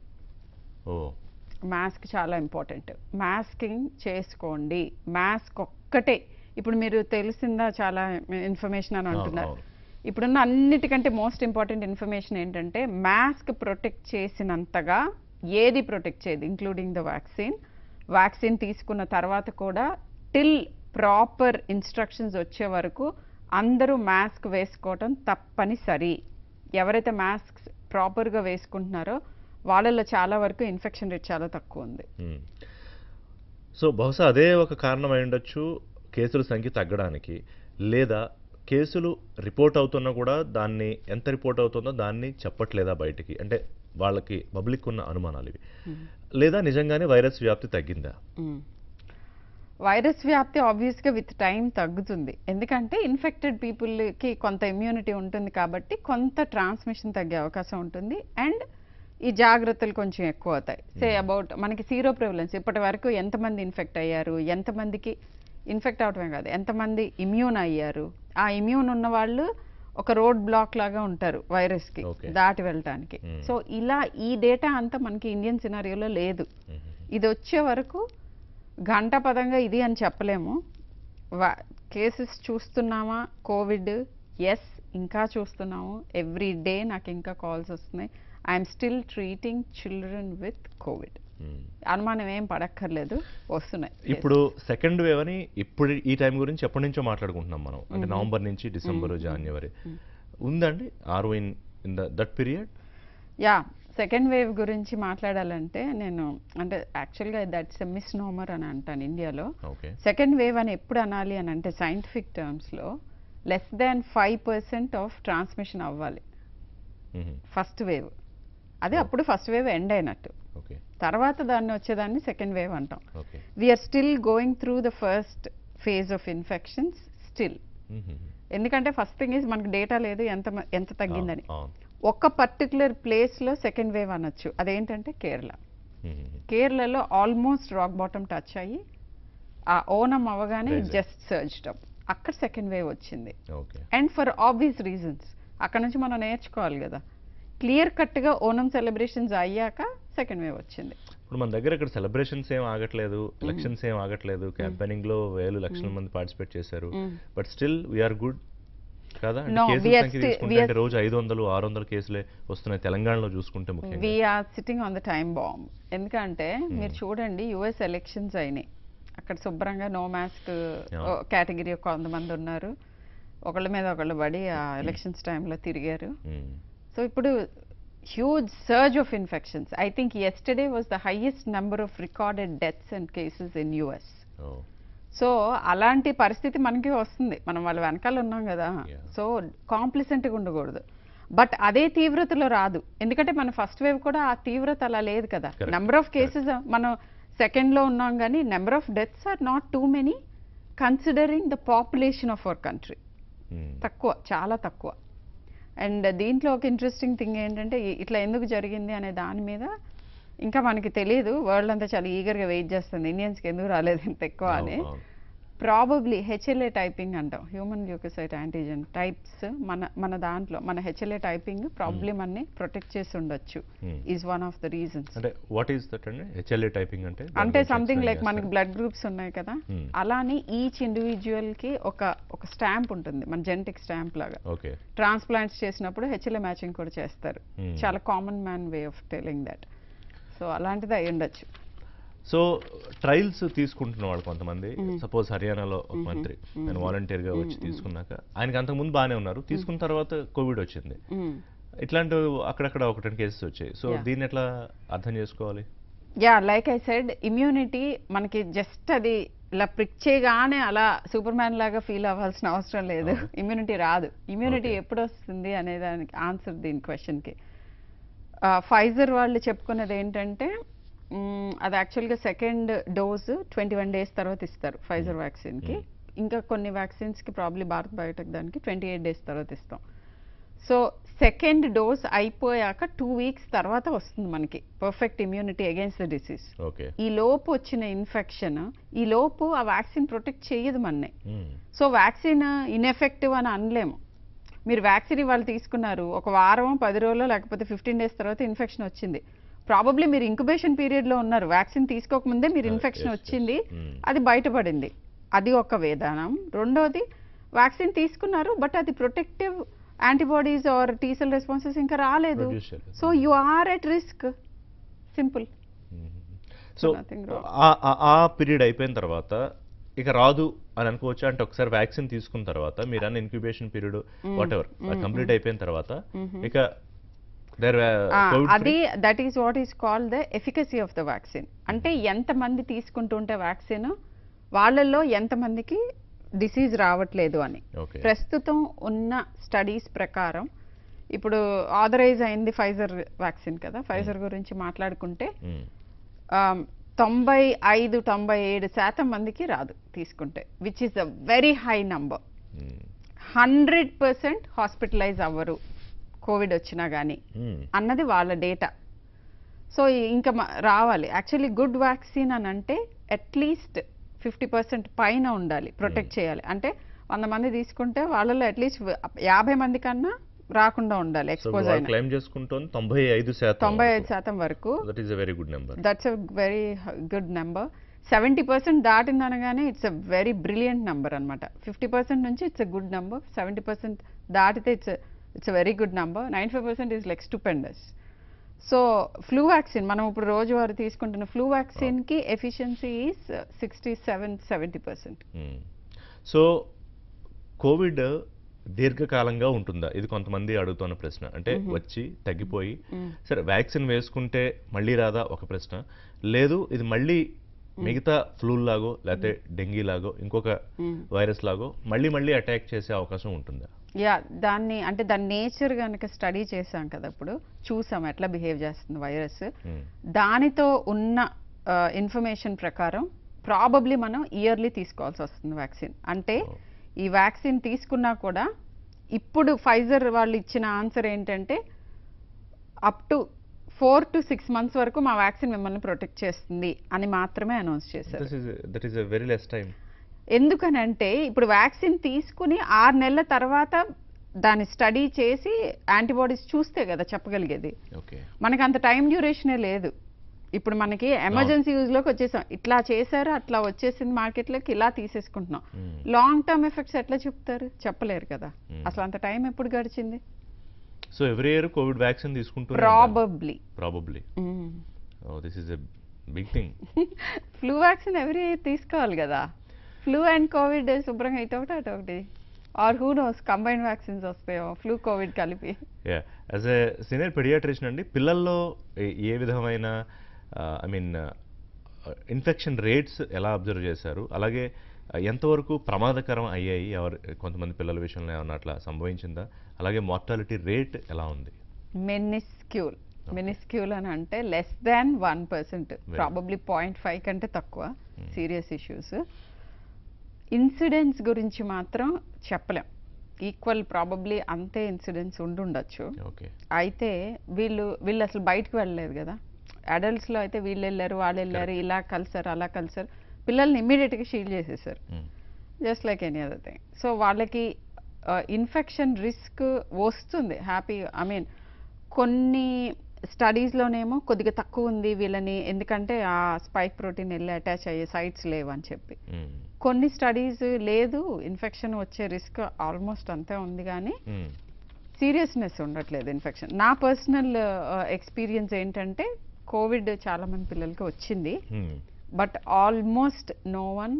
Mask చాలా ఇంపార్టెంట్. మాస్కింగ్ చేసుకోండి. మాస్క్ ఒక్కటే. ఇప్పుడు మీరు తెలిసిందా చాలా ఇన్ఫర్మేషన్ అని అంటున్నారు. ఇప్పుడున్న అన్నిటికంటే మోస్ట్ ఇంపార్టెంట్ ఇన్ఫర్మేషన్ ఏంటంటే మాస్క్ ప్రొటెక్ట్ చేసినంతగా ఏది ప్రొటెక్ట్ చేయదు, ఇంక్లూడింగ్ ద వ్యాక్సిన్. వ్యాక్సిన్ తీసుకున్న తర్వాత కూడా టిల్ ప్రాపర్ ఇన్స్ట్రక్షన్స్ వచ్చే వరకు అందరూ మాస్క్ వేసుకోవటం తప్పనిసరి. ఎవరైతే మాస్క్ ప్రాపర్గా వేసుకుంటున్నారో వాళ్ళలో చాలా వరకు ఇన్ఫెక్షన్ రేట్ చాలా తక్కువ ఉంది. సో బహుశా అదే ఒక కారణం అయి ఉండొచ్చు కేసుల సంఖ్య తగ్గడానికి. లేదా కేసులు రిపోర్ట్ అవుతున్నా కూడా దాన్ని ఎంత రిపోర్ట్ అవుతుందో దాన్ని చెప్పట్లేదా బయటికి, అంటే వాళ్ళకి పబ్లిక్ ఉన్న అనుమానాలు ఇవి. లేదా నిజంగానే వైరస్ వ్యాప్తి తగ్గిందా? వైరస్ వ్యాప్తి ఆబ్వియస్గా విత్ టైం తగ్గుతుంది. ఎందుకంటే ఇన్ఫెక్టెడ్ పీపుల్కి కొంత ఇమ్యూనిటీ ఉంటుంది కాబట్టి కొంత ట్రాన్స్మిషన్ తగ్గే అవకాశం ఉంటుంది. అండ్ ఈ జాగ్రత్తలు కొంచెం ఎక్కువ అవుతాయి. అబౌట్ మనకి సీరో ప్రివలెన్స్ ఇప్పటి వరకు ఎంతమంది ఇన్ఫెక్ట్ అయ్యారు, ఎంతమందికి ఇన్ఫెక్ట్ అవటమే కాదు ఎంతమంది ఇమ్యూన్ అయ్యారు, ఆ ఇమ్యూన్ ఉన్న వాళ్ళు ఒక రోడ్ బ్లాక్ లాగా ఉంటారు వైరస్కి దాటి వెళ్ళటానికి. సో ఇలా ఈ డేటా అంతా మనకి ఇండియన్ సినారియోలో లేదు. ఇది వచ్చే వరకు గంట పదంగా ఇది అని చెప్పలేము. Cases చూస్తున్నామా Covid? ఎస్, ఇంకా చూస్తున్నాము. ఎవ్రీ డే నాకు ఇంకా కాల్స్ వస్తున్నాయి. I'm still treating children with Covid. అనుమానం ఏం పడక్కర్లేదు, వస్తున్నాయి. ఇప్పుడు సెకండ్ వేవ్ అని ఇప్పుడు ఈ టైం గురించి ఎప్పటి నుంచో మాట్లాడుకుంటున్నాం మనం, అంటే నవంబర్ నుంచి డిసెంబర్ జనవరి ఉందండి. Are in that period? Yeah, second wave గురించి మాట్లాడాలంటే నేను అంటే యాక్చువల్గా దట్స్ ఎ మిస్నోమర్ అని అంటాను ఇండియాలో. సెకండ్ వేవ్ అని ఎప్పుడు అనాలి అని అంటే సైంటిఫిక్ టర్మ్స్లో లెస్ దాన్ 5% ఆఫ్ ట్రాన్స్మిషన్ అవ్వాలి ఫస్ట్ వేవ్. అదే అప్పుడు ఫస్ట్ వేవ్ ఎండ్ అయినట్టు. తర్వాత దాన్ని వచ్చేదాన్ని సెకండ్ వేవ్ అంటాం. We're still going through the first phase of infections still. ఎందుకంటే ఫస్ట్ థింగ్ ఈజ్ మనకు డేటా లేదు ఎంత తగ్గిందని. ఒక పర్టికులర్ ప్లేస్లో సెకండ్ వేవ్ అనొచ్చు. అదేంటంటే కేరళ. కేరళలో ఆల్మోస్ట్ రాక్ బాటమ్ టచ్ అయ్యి ఆ ఓనం అవ్వగానే జస్ట్ సర్జ్డ్ అప్. అక్కడ సెకండ్ వేవ్ వచ్చింది. అండ్ ఫర్ ఆబ్వియస్ రీజన్స్ అక్కడ నుంచి మనం నేర్చుకోవాలి కదా. క్లియర్ కట్గా ఓనం సెలబ్రేషన్స్ అయ్యాక సెకండ్ వేవ్ వచ్చింది. ఇప్పుడు మన దగ్గర ఇక్కడ సెలబ్రేషన్స్ ఏం ఆగట్లేదు, ఎలక్షన్స్ ఏం ఆగట్లేదు. క్యాంపెయినింగ్ లో వేలు లక్షల మంది పార్టిసిపేట్ చేశారు. బట్ స్టిల్ వీఆర్ గుడ్ కదా. రోజు 500 600 కేసులే వస్తున్నాయి తెలంగాణలో చూసుకుంటే. ముఖ్యంగా we're sitting on the time bomb. ఎందుకంటే మీరు చూడండి యుఎస్ ఎలక్షన్స్ అయినాయి, అక్కడ శుభ్రంగా నో మాస్క్ కేటగిరీ కొంతమంది ఉన్నారు, ఒకళ్ళ మీద ఒకళ్ళు పడి ఆ ఎలక్షన్స్ టైంలో తిరిగారు. సో ఇప్పుడు huge surge of infections. I think yesterday was the highest number of recorded deaths and cases in US. So అలాంటి పరిస్థితి మనకి వస్తుంది, మనం వాళ్ళ వెనకాల ఉన్నాం కదా. సో కాంప్లిసెంట్గా ఉండకూడదు. బట్ అదే తీవ్రతలో రాదు, ఎందుకంటే మన ఫస్ట్ వేవ్ కూడా ఆ తీవ్రత అలా లేదు కదా. నెంబర్ ఆఫ్ కేసెస్ మనం సెకండ్లో ఉన్నాం కానీ number of deaths are not too many considering the population of our country. తక్కువ, చాలా తక్కువ. అండ్ దీంట్లో ఒక ఇంట్రెస్టింగ్ థింగ్ ఏంటంటే ఇట్లా ఎందుకు జరిగింది అనే దాని మీద ఇంకా మనకి తెలియదు. వరల్డ్ అంతా చాలా ఈగర్గా వెయిట్ చేస్తుంది ఇండియన్స్కి ఎందుకు రాలేదు ఇంత ఎక్కువ అని. ప్రాబబ్లీ హెచ్ఎల్ఏ టైపింగ్ అంటాం, హ్యూమన్ ల్యూకోసైట్ యాంటీజెన్ టైప్స్. మన దాంట్లో మన హెచ్ఎల్ఏ టైపింగ్ ప్రాబ్లీ అన్ని ప్రొటెక్ట్ చేసి ఉండొచ్చు, is one of the reasons. అంటే వాట్ ఈస్ దట్ అండి హెచ్ఎల్ఏ టైపింగ్ అంటే? అంటే సంథింగ్ లైక్ మనకి బ్లడ్ గ్రూప్స్ ఉన్నాయి కదా, అలానే ఈచ్ ఇండివిజువల్ కి ఒక స్టాంప్ ఉంటుంది, మన జెనెటిక్ స్టాంప్ లాగా. ట్రాన్స్ప్లాంట్స్ చేసినప్పుడు హెచ్ఎల్ఏ మ్యాచింగ్ కూడా చేస్తారు. చాలా common man way of telling that. So అలాంటిది అయి ఉండొచ్చు. సో ట్రయల్స్ తీసుకుంటున్న వాళ్ళు కొంతమంది, సపోజ్ హర్యానాలో ఒక మంత్రి ఆయన వాలంటీర్గా వచ్చి తీసుకున్నాక ఆయనకి అంతకుముందు బాగానే ఉన్నారు, తీసుకున్న తర్వాత కోవిడ్ వచ్చింది. ఇట్లాంటి అక్కడక్కడ 1-2 కేసెస్ వచ్చాయి. సో దీన్ని ఎట్లా అర్థం చేసుకోవాలి? Yeah, like I said, immunity మనకి జస్ట్ అది ఇలా ప్రిక్ చేయగానే అలా సూపర్ మ్యాన్ లాగా ఫీల్ అవ్వాల్సిన అవసరం లేదు. ఇమ్యూనిటీ రాదు. ఇమ్యూనిటీ ఎప్పుడు వస్తుంది అనే దానికి ఆన్సర్ దీని క్వశ్చన్కి. ఫైజర్ వాళ్ళు చెప్పుకున్నది ఏంటంటే అది యాక్చువల్గా సెకండ్ డోస్ 21 days తర్వాత ఇస్తారు ఫైజర్ వ్యాక్సిన్కి. ఇంకా కొన్ని వ్యాక్సిన్స్కి ప్రాబ్లీ భారత్ బయోటెక్ దానికి 28 days తర్వాత ఇస్తాం. సో సెకండ్ డోస్ అయిపోయాక 2 weeks తర్వాత వస్తుంది మనకి perfect immunity against the disease. ఈ లోపు వచ్చిన ఇన్ఫెక్షన్ ఈ లోపు ఆ వ్యాక్సిన్ ప్రొటెక్ట్ చేయదు మనని. సో వ్యాక్సిన్ ఇన్ఎఫెక్టివ్ అని అనలేము. మీరు వ్యాక్సిన్ ఇవాళ తీసుకున్నారు, ఒక వారం 10 రోజులు లేకపోతే 15 days తర్వాత ఇన్ఫెక్షన్ వచ్చింది, ప్రాబబ్లీ మీరు ఇంక్యుబేషన్ పీరియడ్లో ఉన్నారు, వ్యాక్సిన్ తీసుకోకముందే మీరు ఇన్ఫెక్షన్ వచ్చింది, అది బయటపడింది. అది ఒక విధానం. రెండోది, వ్యాక్సిన్ తీసుకున్నారు బట్ అది protective antibodies or T cell responses ఇంకా రాలేదు. So you are at risk, simple. So ఆ పీరియడ్ అయిపోయిన తర్వాత ఇక రాదు అని అనుకోవచ్చు అంటే ఒకసారి వ్యాక్సిన్ తీసుకున్న తర్వాత మీరు అన్న incubation period what ever complete అయిపోయిన తర్వాత ఇక అది that is what is called the efficacy of the vaccine. అంటే ఎంతమంది తీసుకుంటుంటే వ్యాక్సిన్ వాళ్ళల్లో ఎంతమందికి డిసీజ్ రావట్లేదు అని. ప్రస్తుతం ఉన్న స్టడీస్ ప్రకారం ఇప్పుడు ఆథరైజ్ అయింది ఫైజర్ వ్యాక్సిన్ కదా, ఫైజర్ గురించి మాట్లాడుకుంటే 95-97% మందికి రాదు తీసుకుంటే, which is a very high number. 100% hospitalise అవ్వరు కోవిడ్ వచ్చినా కానీ అన్నది వాళ్ళ డేటా. సో ఇంకా రావాలి. యాక్చువల్లీ గుడ్ వ్యాక్సిన్ అని అంటే అట్లీస్ట్ 50% పైన ఉండాలి, ప్రొటెక్ట్ చేయాలి. అంటే 100 మంది తీసుకుంటే వాళ్ళలో అట్లీస్ట్ 50 మంది కన్నా రాకుండా ఉండాలి ఎక్స్పోజ్ అయిన. క్లెయిమ్ చేసుకుంటోంది 95% వరకు. That is a very good number. That's a very good number. 70% దాటిందనగానే it's a very brilliant number అనమాట. 50% నుంచి ఇట్స్ ఎ గుడ్ నెంబర్, 70% దాటితే it's a very good number, 95% is like stupendous. So flu vaccine మనం ఇప్పుడు రోజువారీ తీసుకుంటున్న flu vaccine కి efficiency is 67-70%. So covid దీర్ఘకాలంగా ఉంటుందా? ఇది కొంతమంది అడుగుతున్న ప్రశ్న. అంటే వచ్చి తగ్గిపోయి సరే వ్యాక్సిన్ వేసుకుంటే మళ్ళీ రాదా ఒక ప్రశ్న. లేదు ఇది మళ్ళీ మిగతా ఫ్లూ లాగో లేకపోతే డెంగీ లాగో ఇంకొక వైరస్ లాగో మళ్ళీ అటాక్ చేసే అవకాశం ఉంటుందా? యా, దాని నేచర్ కనుక స్టడీ చేసాం కదా, ఇప్పుడు చూసాం ఎట్లా బిహేవ్ చేస్తుంది వైరస్. దానితో ఉన్న ఇన్ఫర్మేషన్ ప్రకారం ప్రాబబ్లీ మనం ఇయర్లీ తీసుకోవాల్సి వస్తుంది వ్యాక్సిన్. అంటే ఈ వ్యాక్సిన్ తీసుకున్నా కూడా ఇప్పుడు ఫైజర్ వాళ్ళు ఇచ్చిన ఆన్సర్ ఏంటంటే అప్ టు 4 to 6 months వరకు మా వ్యాక్సిన్ మిమ్మల్ని ప్రొటెక్ట్ చేస్తుంది అని మాత్రమే అనౌన్స్ చేశారు. That is a very less time. ఎందుకనంటే ఇప్పుడు వ్యాక్సిన్ తీసుకుని 6 నెలల తర్వాత దాన్ని స్టడీ చేసి యాంటీబాడీస్ చూస్తే కదా చెప్పగలిగేది. మనకి అంత టైం డ్యూరేషనే లేదు. ఇప్పుడు మనకి ఎమర్జెన్సీ యూజ్ లోకి వచ్చేసాం, ఇట్లా చేశారు అట్లా వచ్చేసింది మార్కెట్లోకి, ఇలా తీసేసుకుంటున్నాం. లాంగ్ టర్మ్ ఎఫెక్ట్స్ ఎట్లా చెప్తారు? చెప్పలేరు కదా. అసలు అంత టైం ఎప్పుడు గడిచింది? So every year covid vaccine తీసుకుంటున్నారు probably. This is a big thing. Flu vaccine every year తీసుకోవాలి కదా. ఫ్లూ అండ్ కోవిడ్ శుభ్రంగా ఇటొకటి అటొకటి, or who knows combine vaccines వస్తాయో ఫ్లూ కోవిడ్ కలిపి. యాజ్ ఎ సీనియర్ పెడియాట్రిషియన్ అండి, పిల్లల్లో ఏ విధమైన ఇన్ఫెక్షన్ రేట్స్ ఎలా అబ్జర్వ్ చేశారు? అలాగే ఎంతవరకు ప్రమాదకరం అయ్యాయి కొంతమంది పిల్లల విషయంలో ఏమన్నా అట్లా సంభవించిందా? అలాగే మార్టాలిటీ రేట్ ఎలా ఉంది? మినిస్క్యూల్ అని అంటే లెస్ దాన్ 1%, ప్రాబబ్లీ 0.5 కంటే తక్కువ సీరియస్ ఇష్యూస్. ఇన్సిడెంట్స్ గురించి మాత్రం చెప్పలేం. ఈక్వల్ ప్రాబబ్లీ అంతే ఇన్సిడెంట్స్ ఉండుండొచ్చు. అయితే వీళ్ళు అసలు బయటకు వెళ్ళలేదు కదా. అడల్ట్స్లో అయితే వీళ్ళు వెళ్ళారు వాళ్ళు వెళ్ళారు, ఇలా కలిసారు అలా కలిసారు, పిల్లల్ని ఇమ్మీడియట్గా షీల్డ్ చేసేసారు just like any other thing. So వాళ్ళకి ఇన్ఫెక్షన్ రిస్క్ వస్తుంది కొన్ని స్టడీస్లోనేమో కొద్దిగా తక్కువ ఉంది వీళ్ళని, ఎందుకంటే ఆ స్పైక్ ప్రోటీన్ వెళ్ళి అటాచ్ అయ్యే సైట్స్ లేవు అని చెప్పి. కొన్ని స్టడీస్ లేదు, ఇన్ఫెక్షన్ వచ్చే రిస్క్ ఆల్మోస్ట్ అంతే ఉంది కానీ సీరియస్నెస్ ఉండట్లేదు ఇన్ఫెక్షన్. నా పర్సనల్ ఎక్స్పీరియన్స్ ఏంటంటే కోవిడ్ చాలా మంది పిల్లలకి వచ్చింది, బట్ ఆల్మోస్ట్ నో వన్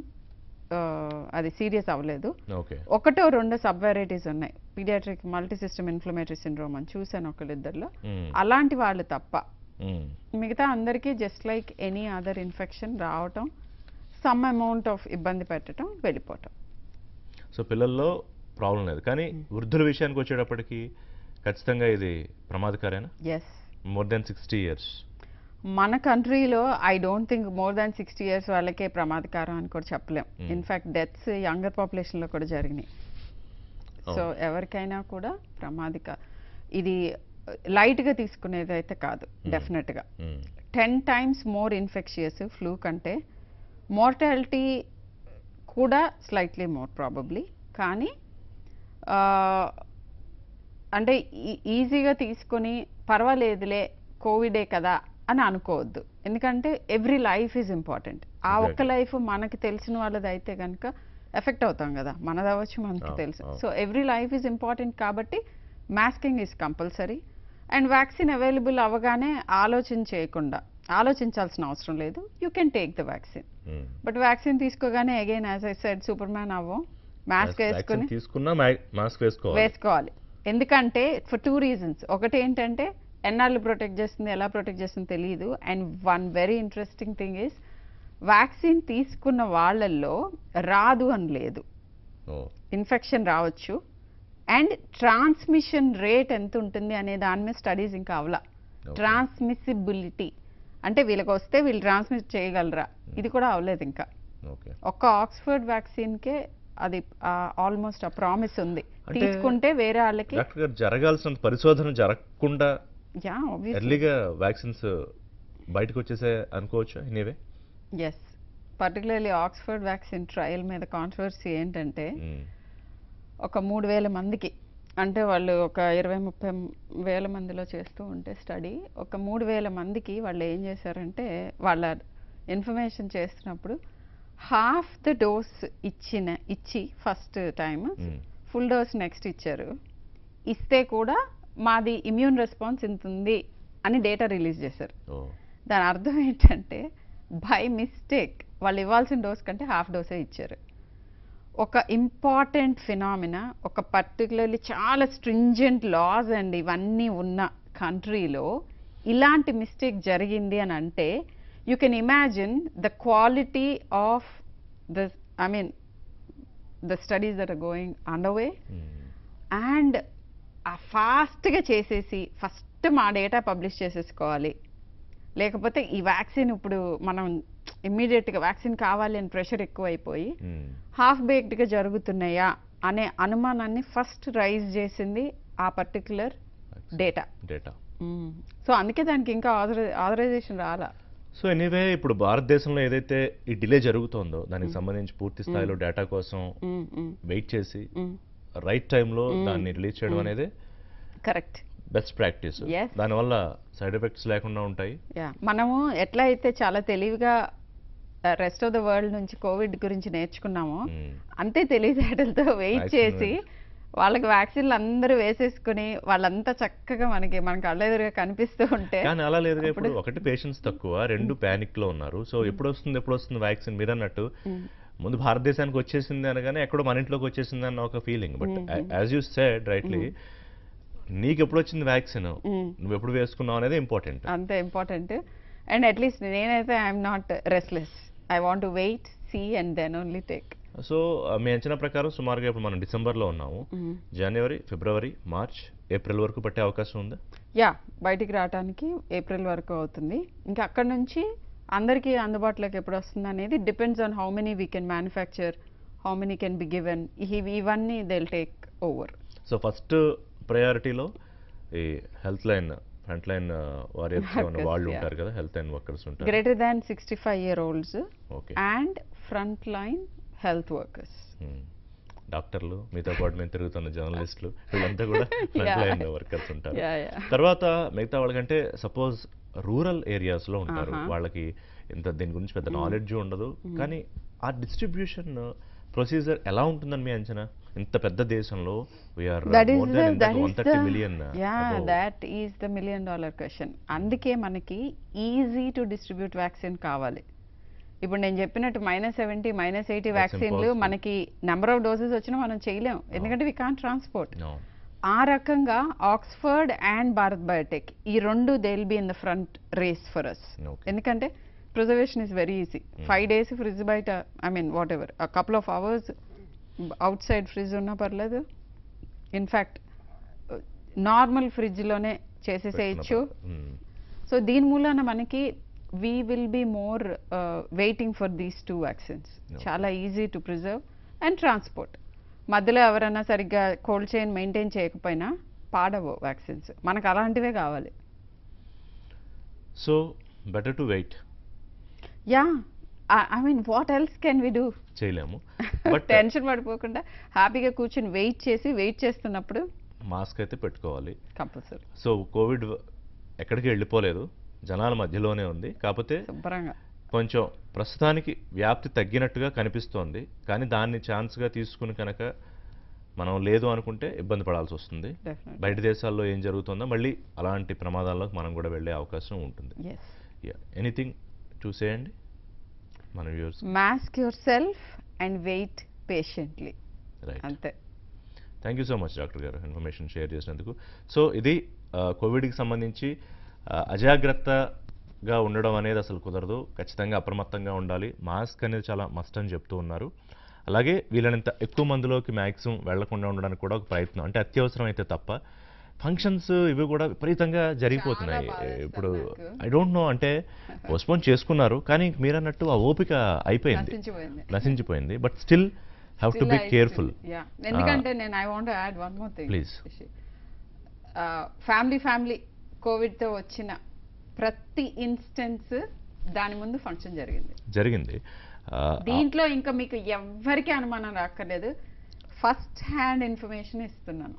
అది సీరియస్ అవ్వలేదు. 1-2 సబ్ వెరైటీస్ ఉన్నాయి, paediatric multi system inflammatory syndrome అని చూశాను ఒకళ్ళిద్దరిలో. అలాంటి వాళ్ళు తప్ప మిగతా అందరికీ just like any other infection రావటం, సమ్ అమౌంట్ ఆఫ్ ఇబ్బంది పెట్టడం, వెళ్ళిపోవటం. సో పిల్లల్లో ప్రాబ్లం లేదు, కానీ వృద్ధుల విషయానికి వచ్చేటప్పటికి ఖచ్చితంగా ఇది ప్రమాదకరేనా? Yes, more than 60 years. మన కంట్రీలో I don't think more than 60 years వాళ్ళకే ప్రమాదకరం అని కూడా చెప్పలేం. ఇన్ఫ్యాక్ట్ డెత్స్ యంగర్ పాపులేషన్లో కూడా జరిగినాయి. సో ఎవరికైనా కూడా ఇది లైట్గా తీసుకునేది అయితే కాదు, డెఫినెట్గా. 10 times మోర్ ఇన్ఫెక్షియస్ ఫ్లూ కంటే, మోర్టాలిటీ కూడా స్లైట్లీ మోర్ ప్రాబబ్లీ. కానీ అంటే ఈజీగా తీసుకొని పర్వాలేదులే కోవిడే కదా అని అనుకోవద్దు, ఎందుకంటే ఎవ్రీ లైఫ్ ఈజ్ ఇంపార్టెంట్. ఆ ఒక్క లైఫ్ మనకి తెలిసిన వాళ్ళది అయితే కనుక ఎఫెక్ట్ అవుతాం కదా, మనది అవ్వచ్చు మనకి తెలుసు. So every life is important కాబట్టి masking is compulsory. And vaccine available అవ్వగానే ఆలోచన చేయకుండా ఆలోచించాల్సిన అవసరం లేదు, you can take the vaccine. But vaccine తీసుకోగానే again as I said superman అవ్వం, మాస్క్ వేసుకుని తీసుకున్నా మాస్క్ వేసుకోవాలి. ఎందుకంటే ఫర్ 2 reasons. ఒకటి ఏంటంటే ఎన్నాళ్ళు ప్రొటెక్ట్ చేస్తుంది, ఎలా ప్రొటెక్ట్ చేస్తుంది తెలియదు. And one very interesting thing is vaccine తీసుకున్న వాళ్ళల్లో రాదు అని లేదు, ఇన్ఫెక్షన్ రావచ్చు. అండ్ ట్రాన్స్మిషన్ రేట్ ఎంత ఉంటుంది అనే దాని మీద స్టడీస్ ఇంకా అవలా. ట్రాన్స్మిసిబిలిటీ అంటే వీళ్ళకి వస్తే వీళ్ళు ట్రాన్స్మిట్ చేయగలరా, ఇది కూడా అవ్వలేదు ఇంకా. ఒక్క ఆక్స్ఫర్డ్ వ్యాక్సిన్కే అది ఆల్మోస్ట్ ఆ ప్రామిస్ ఉంది, తీసుకుంటే వేరే వాళ్ళకి జరగాల్సిన పరిశోధన జరగకుండా ఎర్లీగా వ్యాక్సిన్స్ బయటకు వచ్చేసే అనుకోవచ్చు ఇనివే. Yes, particularly Oxford vaccine trial మీద కాంట్రవర్సీ ఏంటంటే ఒక 3,000 మందికి, అంటే వాళ్ళు ఒక 20-30 వేల మందిలో చేస్తూ ఉంటే స్టడీ, ఒక 3,000 మందికి వాళ్ళు ఏం చేశారంటే వాళ్ళ ఇన్ఫర్మేషన్ చేస్తున్నప్పుడు హాఫ్ ద డోస్ ఇచ్చి first time full dose next ఇచ్చారు. ఇస్తే కూడా మాది ఇమ్యూన్ రెస్పాన్స్ ఇంత ఉంది అని డేటా రిలీజ్ చేశారు. దాని అర్థం ఏంటంటే బై మిస్టేక్ వాళ్ళు ఇవ్వాల్సిన డోస్ కంటే హాఫ్ డోసే ఇచ్చారు. ఒక ఇంపార్టెంట్ ఫినామినా, ఒక పర్టికులర్లీ చాలా స్ట్రింజెంట్ లాస్ అండ్ ఇవన్నీ ఉన్న కంట్రీలో ఇలాంటి మిస్టేక్ జరిగింది అని అంటే you can imagine the quality of the studies that are going underway. And ఫాస్ట్గా చేసేసి ఫస్ట్ మా డేటా పబ్లిష్ చేసేసుకోవాలి, లేకపోతే ఈ వ్యాక్సిన్ ఇప్పుడు మనం ఇమ్మీడియట్గా వ్యాక్సిన్ కావాలి అని ప్రెషర్ ఎక్కువైపోయి హాఫ్ బేక్డ్గా జరుగుతున్నాయా అనే అనుమానాన్ని ఫస్ట్ రైజ్ చేసింది ఆ పర్టిక్యులర్ డేటా. సో అందుకే దానికి ఇంకా ఆథరైజేషన్ రాలా. సో ఎనీవే ఇప్పుడు భారతదేశంలో ఏదైతే ఈ డిలే జరుగుతుందో దానికి సంబంధించి పూర్తి స్థాయిలో డేటా కోసం వెయిట్ చేసి రైట్ టైంలో దాన్ని రిలీజ్ చేయడం అనేది కరెక్ట్ బెస్ట్ ప్రాక్టీస్. దానివల్ల సైడ్ ఎఫెక్ట్స్ లేకుండా ఉంటాయి. మనము ఎట్లా అయితే చాలా తెలివిగా రెస్ట్ ఆఫ్ ద వరల్డ్ నుంచి కోవిడ్ గురించి నేర్చుకున్నామో అంతే తెలివితేటలతో వెయిట్ చేసి వాళ్ళకి వ్యాక్సిన్లు అందరూ వేసేసుకుని వాళ్ళంతా చక్కగా మనకి కళ్ళెదురుగా కనిపిస్తూ ఉంటే. కానీ అలా లేదు, ఇప్పుడు ఒకటి పేషెంట్స్ తక్కువ, 2 ప్యానిక్ లో ఉన్నారు. సో ఎప్పుడు వస్తుంది వ్యాక్సిన్ మీరు అన్నట్టు ముందు భారతదేశానికి వచ్చేసింది అనగానే ఎక్కడో మన ఇంట్లోకి వచ్చేసింది అన్న ఒక feeling. But as you said rightly, నీకు ఎప్పుడు వచ్చింది వ్యాక్సిన్, నువ్వు ఎప్పుడు వేసుకున్నావు అనేది ఇంపార్టెంట్, అంతే ఇంపార్టెంట్. అండ్ అట్లీస్ట్ నేనైతే I'm not restless, I want to wait see and then only take. So మీ అంచనా ప్రకారం సుమారుగా ఇప్పుడు మనం డిసెంబర్లో ఉన్నాము, జనవరి, ఫిబ్రవరి, మార్చ్, ఏప్రిల్ వరకు పట్టే అవకాశం ఉందా? బయటికి రావడానికి ఏప్రిల్ వరకు అవుతుంది. ఇంకా అక్కడ నుంచి అందరికీ అందుబాటులోకి ఎప్పుడు వస్తుంది అనేది depends on how many we can manufacture, how many can be given, ఇవన్నీ they will take over. So first ప్రయారిటీలో ఈ health line, front line warriors వాళ్ళు ఉంటారు కదా, హెల్త్ లైన్ వర్కర్స్ ఉంటారు, greater than 65 year olds and front line health workers. డాక్టర్లు, మీతో పాటు మేము తిరుగుతున్న జర్నలిస్టులు, వీళ్ళంతా కూడా ఫ్రంట్ లైన్ వర్కర్స్ ఉంటారు. తర్వాత మిగతా వాళ్ళకంటే సపోజ్ రూరల్ ఏరియాస్లో ఉంటారు, వాళ్ళకి ఇంత దీని గురించి పెద్ద నాలెడ్జ్ ఉండదు. కానీ ఆ డిస్ట్రిబ్యూషన్ ప్రొసీజర్ ఎలా ఉంటుందని మీ అంచనా? ఇంత పెద్ద దేశంలో that is the $1 million question. అందుకే మనకి ఈజీ టు డిస్ట్రిబ్యూట్ వ్యాక్సిన్ కావాలి. ఇప్పుడు నేను చెప్పినట్టు -70, -80 వ్యాక్సిన్లు మనకి నెంబర్ ఆఫ్ డోసెస్ వచ్చినా మనం చేయలేం, ఎందుకంటే వి కాంట్ ట్రాన్స్పోర్ట్. ఆ రకంగా ఆక్స్ఫర్డ్ అండ్ భారత్ బయోటెక్ ఈ రెండు they will be in the front race for us. ఎందుకంటే preservation is very easy. 5 days fridge బయట, whatever, a couple of hours outside fridge ఉన్నా పర్లేదు. ఇన్ఫ్యాక్ట్ నార్మల్ ఫ్రిడ్జ్లోనే చేసేసేయచ్చు. సో దీని మూలాన మనకి we will be more waiting for these 2 vaccines. చాలా easy to preserve and transport. మధ్యలో ఎవరైనా సరిగ్గా కోల్డ్ చైన్ మెయింటైన్ చేయకపోయినా పాడవు వ్యాక్సిన్స్, మనకు అలాంటివే కావాలి. So better to wait. What else can we do? చేయలేము. టెన్షన్ పడిపోకుండా హ్యాపీగా కూర్చొని వెయిట్ చేస్తున్నప్పుడు మాస్క్ అయితే పెట్టుకోవాలి కంపల్సరీ. సో కోవిడ్ ఎక్కడికి వెళ్ళిపోలేదు, జనాల మధ్యలోనే ఉంది. కాకపోతే కొంచెం ప్రస్తుతానికి వ్యాప్తి తగ్గినట్టుగా కనిపిస్తోంది. కానీ దాన్ని ఛాన్స్గా తీసుకుని కనుక మనం లేదు అనుకుంటే ఇబ్బంది పడాల్సి వస్తుంది. బయట దేశాల్లో ఏం జరుగుతుందో మళ్ళీ అలాంటి ప్రమాదాల్లోకి మనం కూడా వెళ్ళే అవకాశం ఉంటుంది. ఎనీథింగ్ చూసేయండి మన viewers. Mask yourself and wait patiently. Right, అంతే. Thank you so much doctor గారు ఇన్ఫర్మేషన్ షేర్ చేసినందుకు. సో ఇది కోవిడ్కి సంబంధించి అజాగ్రత్తగా ఉండడం అనేది అసలు కుదరదు, ఖచ్చితంగా అప్రమత్తంగా ఉండాలి. మాస్క్ అనేది చాలా మస్ట్ అని చెప్తూ ఉన్నారు. అలాగే వీళ్ళనంత ఎక్కువ మందిలోకి మ్యాక్సిమం వెళ్లకుండా ఉండడానికి కూడా ఒక ప్రయత్నం, అంటే అత్యవసరం అయితే తప్ప. ఫంక్షన్స్ ఇవి కూడా విపరీతంగా జరిగిపోతున్నాయి బాధేస్తుంది ఇప్పుడు. నాకు. ఐ డోంట్ నో, అంటే పోస్ట్పోన్ చేసుకున్నారు కానీ మీరు అన్నట్టు ఆ ఓపిక అయిపోయింది, నశించిపోయింది. నశించిపోయింది. But still have to Still be I careful. still- yeah. ఎందుకంటే నేను I want add one more thing. Please. Family కోవిడ్తో వచ్చిన ప్రతి ఇన్స్టెన్స్ దాని ముందు ఫంక్షన్ జరిగింది. జరిగింది. దీంట్లో ఇంకా మీకు ఎవ్వరికీ అనుమానం రాక్కర్లేదు, ఫస్ట్ హ్యాండ్ ఇన్ఫర్మేషన్ ఇస్తున్నాను.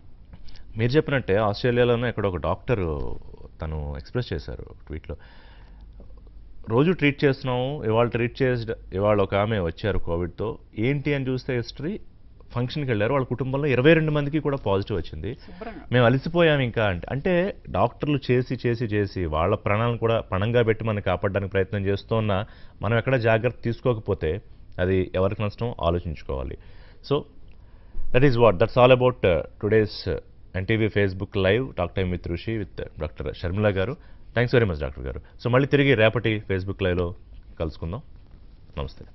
మీరు చెప్పినట్టే ఆస్ట్రేలియాలోనే ఇక్కడ ఒక డాక్టర్ తను ఎక్స్ప్రెస్ చేశారు ట్వీట్లో, రోజు ట్రీట్ చేస్తున్నాము, ఇవాళ ఒక ఆమె వచ్చారు కోవిడ్తో, ఏంటి అని చూస్తే హిస్టరీ, ఫంక్షన్కి వెళ్ళారు, వాళ్ళ కుటుంబంలో 22 మందికి కూడా పాజిటివ్ వచ్చింది. శుభ్రంగా. మేము అలసిపోయాం ఇంకా అంటే డాక్టర్లు చేసి వాళ్ళ ప్రాణాలను కూడా పణంగా పెట్టి మనకి కాపాడడానికి ప్రయత్నం చేస్తున్నా మనం ఎక్కడ జాగ్రత్త తీసుకోకపోతే అది ఎవరికి నష్టం ఆలోచించుకోవాలి. So that's all about today's NTV Facebook live talk time with Rishi with doctor Sharmila గారు. థ్యాంక్స్ వెరీ మచ్ డాక్టర్ గారు. సో మళ్ళీ తిరిగి రేపటి ఫేస్బుక్ లైవ్లో కలుసుకుందాం. నమస్తే.